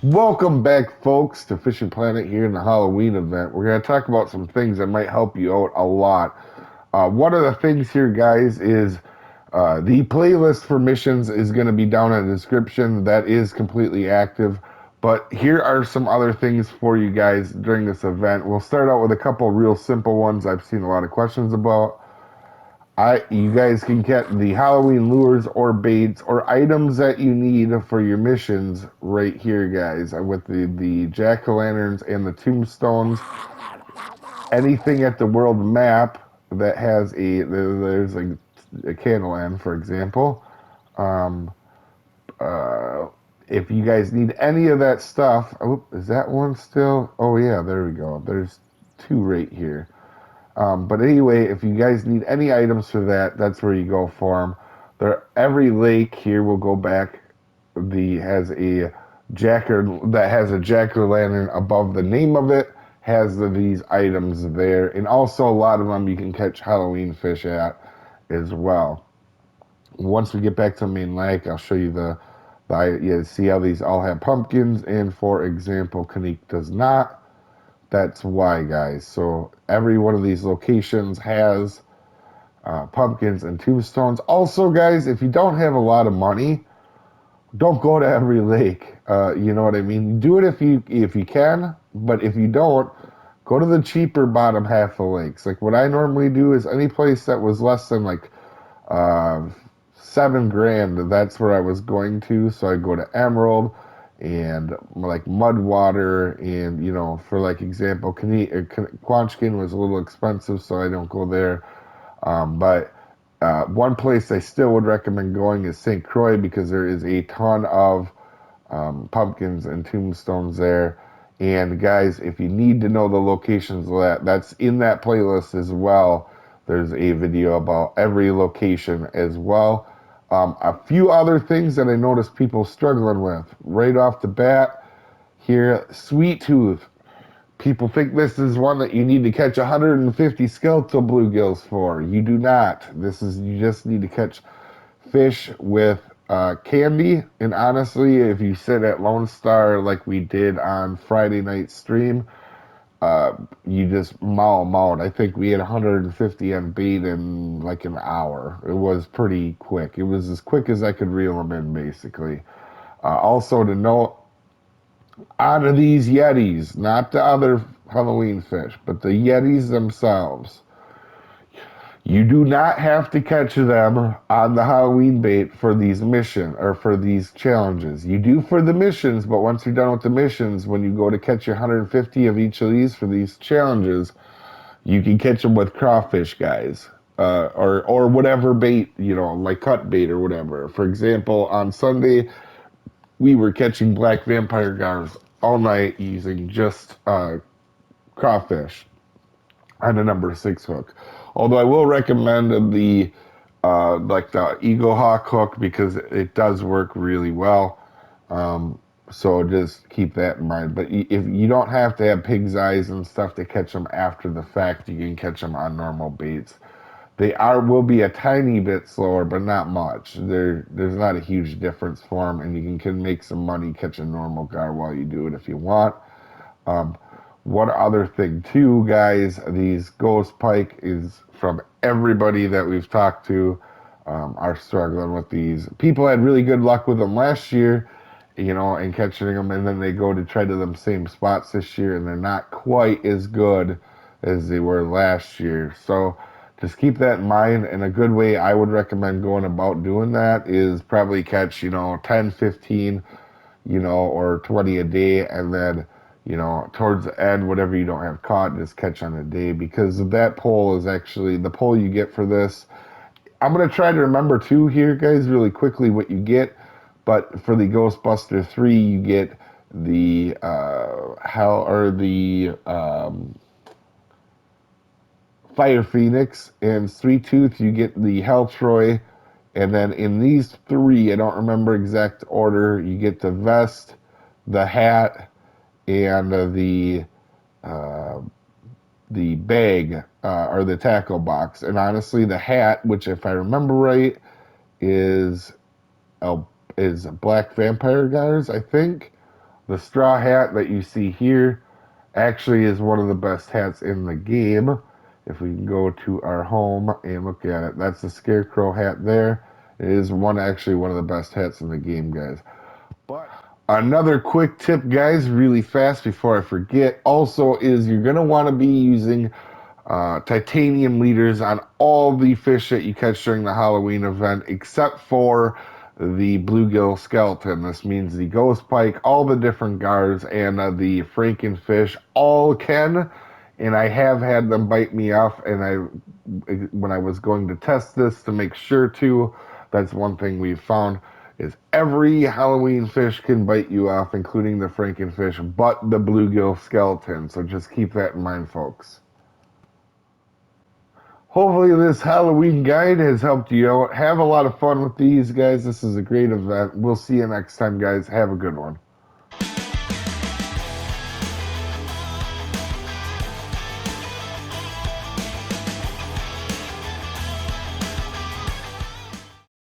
Welcome back, folks, to Fishing Planet here in the Halloween event. We're going to talk about some things that might help you out a lot. One of the things here, guys, is the playlist for missions is going to be down in the description. That is completely active. But here are some other things for you guys during this event. We'll start out with a couple real simple ones I've seen a lot of questions about. You guys can get the Halloween lures or baits or items that you need for your missions right here, guys. With the jack-o'-lanterns and the tombstones, anything at the world map that has there's a candle end, for example. Um, uh, if you guys need any of that stuff, oh, is that one still? Oh yeah, there we go. There's two right here. But anyway, if you guys need any items for that, that's where you go for them. Every lake here will go back. Has a jack o' lantern above the name of it. Has these items there, and also a lot of them you can catch Halloween fish at as well. Once we get back to the main lake, I'll show you you see how these all have pumpkins, and for example, Kanik does not. That's why, guys. So every one of these locations has pumpkins and tombstones. Also, guys, if you don't have a lot of money, don't go to every lake. You know what I mean? Do it if you can, but if you don't, go to the cheaper bottom half of lakes. Like what I normally do is any place that was less than like uh, 7 grand. That's where I was going to. So I go to Emerald and like Mudwater, and for like example, Quanchkin was a little expensive, so I don't go there. But one place I still would recommend going is St. Croix because there is a ton of pumpkins and tombstones there. And guys, if you need to know the locations of that's in that playlist as well. There's a video about every location as well. A few other things that I noticed people struggling with right off the bat here, Sweet Tooth. People think this is one that you need to catch 150 skeletal bluegills for. You do not. You just need to catch fish with candy. And honestly, if you sit at Lone Star like we did on Friday night stream, you just maul them out. I think we had 150 on bait in like an hour. It was pretty quick. It was as quick as I could reel them in, basically. Also to note, out of these Yetis, not the other Halloween fish, but the Yetis themselves, you do not have to catch them on the Halloween bait for these missions or for these challenges. You do for the missions, but once you're done with the missions, when you go to catch your 150 of each of these for these challenges, you can catch them with crawfish, guys. Or whatever bait, like cut bait or whatever. For example, on Sunday, we were catching black vampire gars all night using just crawfish on a number 6 hook. Although I will recommend the Eagle Hawk hook because it does work really well. So just keep that in mind. But if you don't have to have pig's eyes and stuff to catch them after the fact, you can catch them on normal baits. Will be a tiny bit slower, but not much. There's not a huge difference for them, and you can make some money catching normal gar while you do it if you want. Um, One other thing too, guys, these ghost pike is from everybody that we've talked to are struggling with these. People had really good luck with them last year, and catching them, and then they go to try to them same spots this year, and they're not quite as good as they were last year. So just keep that in mind. And a good way I would recommend going about doing that is probably catch, 10, 15, or 20 a day, and then towards the end, whatever you don't have caught, just catch on a day because that pole is actually the pole you get for this. I'm going to try to remember too here, guys, really quickly what you get. But for the Ghostbuster 3, you get the Fire Phoenix, and Sweet Tooth, you get the Hell Troy. And then in these three, I don't remember exact order, you get the vest, the hat, and uh, the bag or the tackle box. And honestly, the hat, which if I remember right, is a, is Black Vampire Guards, I think. The straw hat that you see here actually is one of the best hats in the game. If we can go to our home and look at it, that's the Scarecrow hat there. It is actually one of the best hats in the game, guys. But another quick tip, guys, really fast before I forget, also is you're going to want to be using titanium leaders on all the fish that you catch during the Halloween event, except for the bluegill skeleton. This means the ghost pike, all the different guards, and the frankenfish all can. And I have had them bite me off, and when I was going to test this to make sure to, that's one thing we've found is every Halloween fish can bite you off, including the frankenfish, but the bluegill skeleton. So just keep that in mind, folks. Hopefully this Halloween guide has helped you out. Have a lot of fun with these, guys. This is a great event. We'll see you next time, guys. Have a good one.